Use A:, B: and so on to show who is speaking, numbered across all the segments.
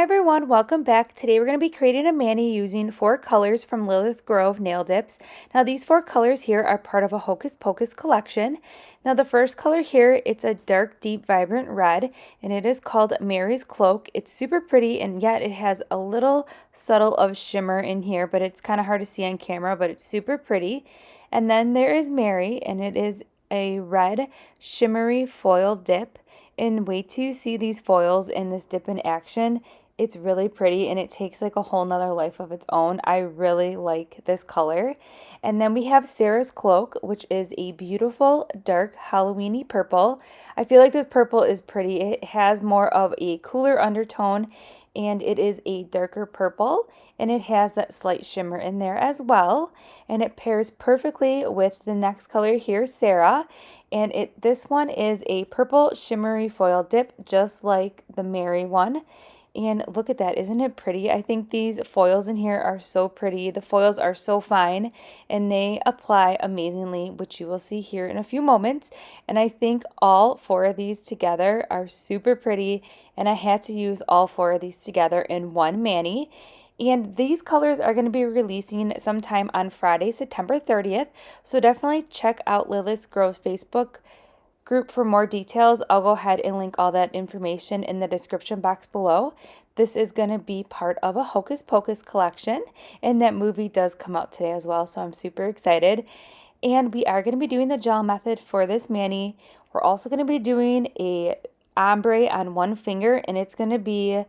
A: everyone, welcome back. Today we're going to be creating a mani using 4 colors from Lilith Grove nail dips. Now these 4 colors here are part of a Hocus Pocus collection. Now the first color here, it's a dark, deep, vibrant red, and it is called Mary's Cloak. It's super pretty, and yet it has a little subtle of shimmer in here, but it's kind of hard to see on camera, but it's super pretty. And then there is Mary, and it is a red shimmery foil dip. And wait till you see these foils in this dip in action. It's really pretty and it takes like a whole nother life of its own. I really like this color. And then we have Sarah's Cloak, which is a beautiful dark Halloweeny purple. I feel like this purple is pretty. It has more of a cooler undertone and it is a darker purple and it has that slight shimmer in there as well. And it pairs perfectly with the next color here, Sarah. And this one is a purple shimmery foil dip, just like the Mary one. And look at that, isn't it pretty? I think these foils in here are so pretty. The foils are so fine and they apply amazingly, which you will see here in a few moments. And I think all 4 of these together are super pretty, and I had to use all 4 of these together in one mani. And these colors are going to be releasing sometime on Friday, September 30th. So definitely check out Lilith Grove's Facebook group for more details. I'll go ahead and link all that information in the description box below. This is going to be part of a Hocus Pocus collection, and that movie does come out today as well, so I'm super excited. And we are going to be doing the gel method for this mani. We're also going to be doing a ombre on one finger, and it's going to be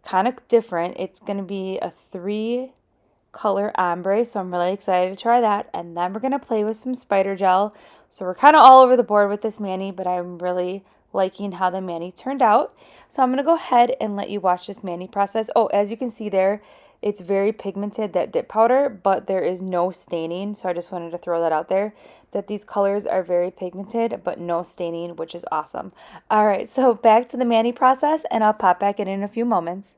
A: kind of different. It's going to be a 3 color ombre, so I'm really excited to try that. And then we're going to play with some spider gel. So we're kind of all over the board with this mani, but I'm really liking how the mani turned out. So I'm going to go ahead and let you watch this mani process. Oh, as you can see there, it's very pigmented, that dip powder, but there is no staining. So I just wanted to throw that out there, that these colors are very pigmented, but no staining, which is awesome. All right, so back to the mani process, and I'll pop back in a few moments.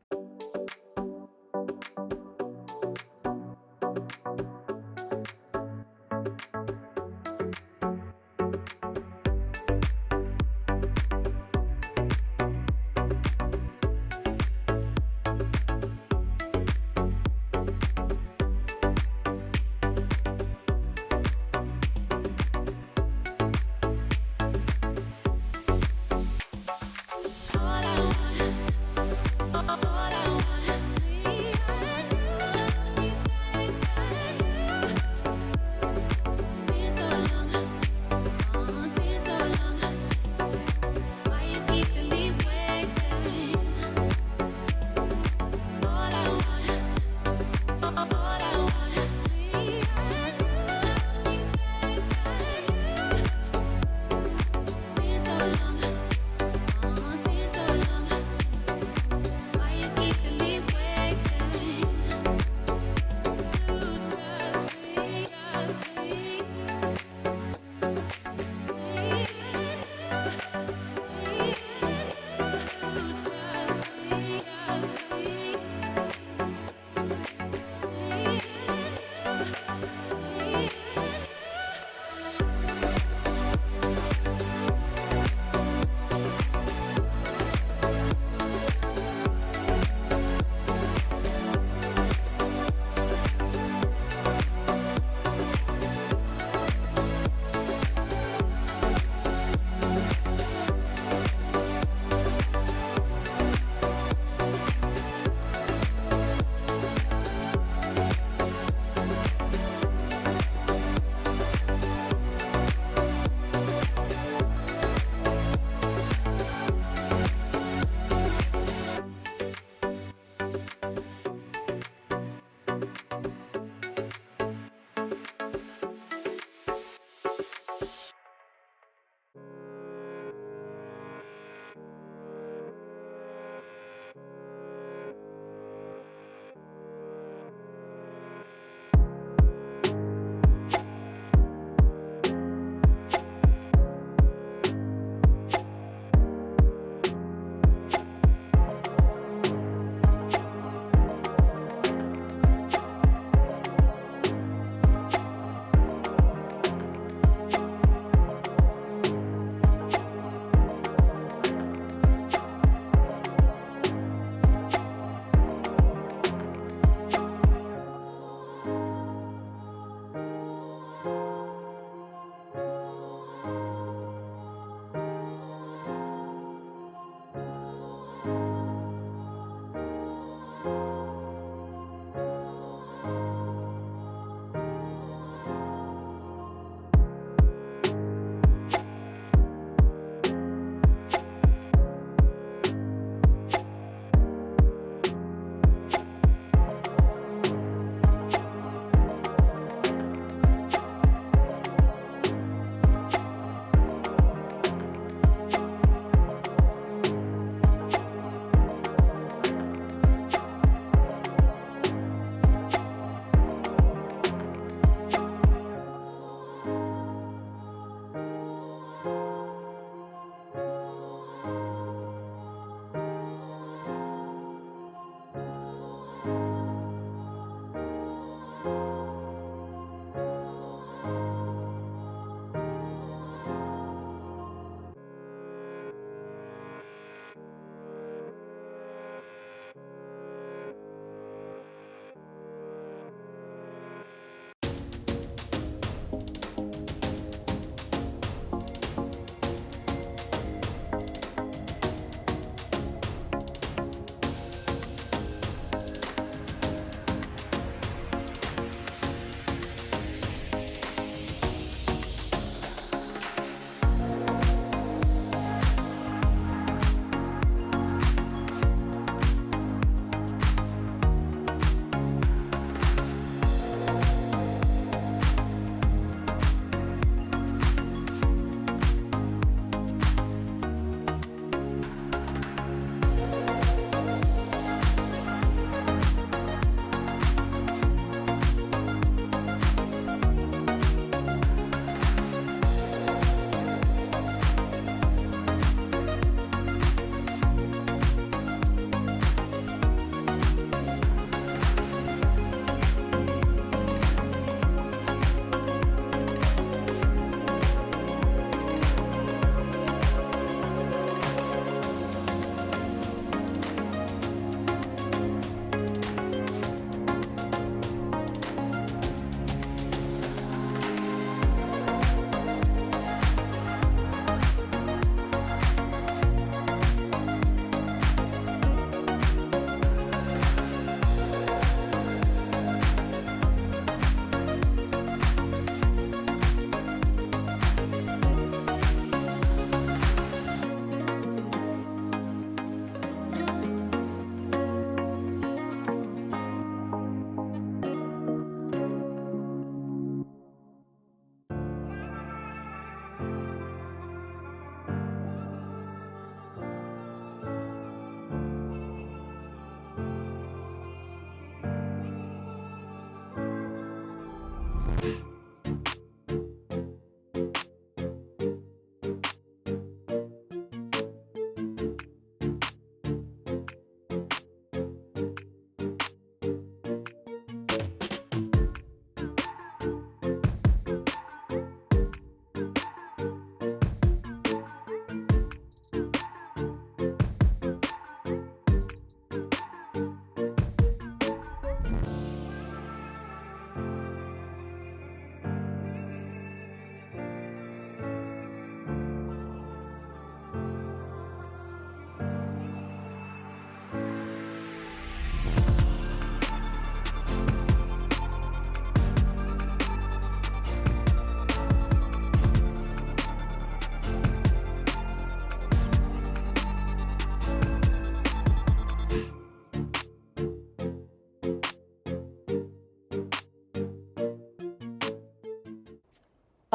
B: All I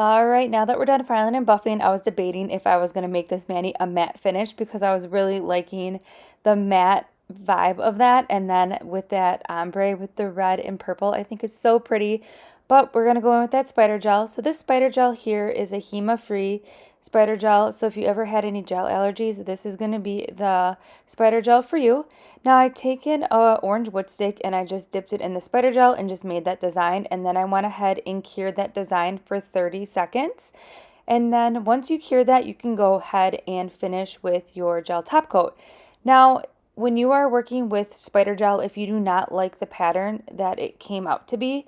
A: All right, now that we're done filing and buffing, I was debating if I was going to make this mani a matte finish because I was really liking the matte vibe of that. And then with that ombre with the red and purple, I think is so pretty. But we're going to go in with that spider gel. So this spider gel here is a HEMA-free spider gel. So if you ever had any gel allergies, this is going to be the spider gel for you. Now I taken a orange wood stick and I just dipped it in the spider gel and just made that design. And then I went ahead and cured that design for 30 seconds. And then once you cure that, you can go ahead and finish with your gel top coat. Now, when you are working with spider gel, if you do not like the pattern that it came out to be,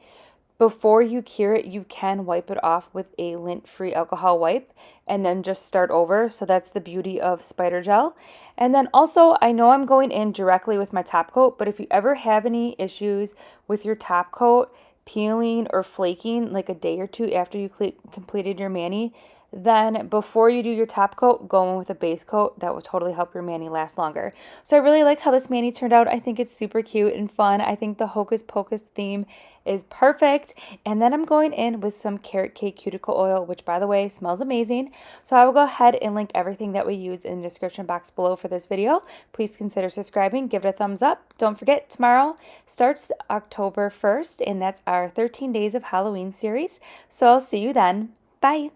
A: before you cure it, you can wipe it off with a lint-free alcohol wipe and then just start over. So that's the beauty of spider gel. And then also, I know I'm going in directly with my top coat, but if you ever have any issues with your top coat peeling or flaking like a day or two after you completed your mani, then before you do your top coat, go in with a base coat. That will totally help your mani last longer. So I really like how this mani turned out. I think it's super cute and fun. I think the Hocus Pocus theme is perfect. And then I'm going in with some carrot cake cuticle oil, which by the way smells amazing. So I will go ahead and link everything that we use in the description box below for this video. Please consider subscribing, give it a thumbs up. Don't forget, tomorrow starts October 1st, and that's our 13 Days of Halloween series. So I'll see you then. Bye.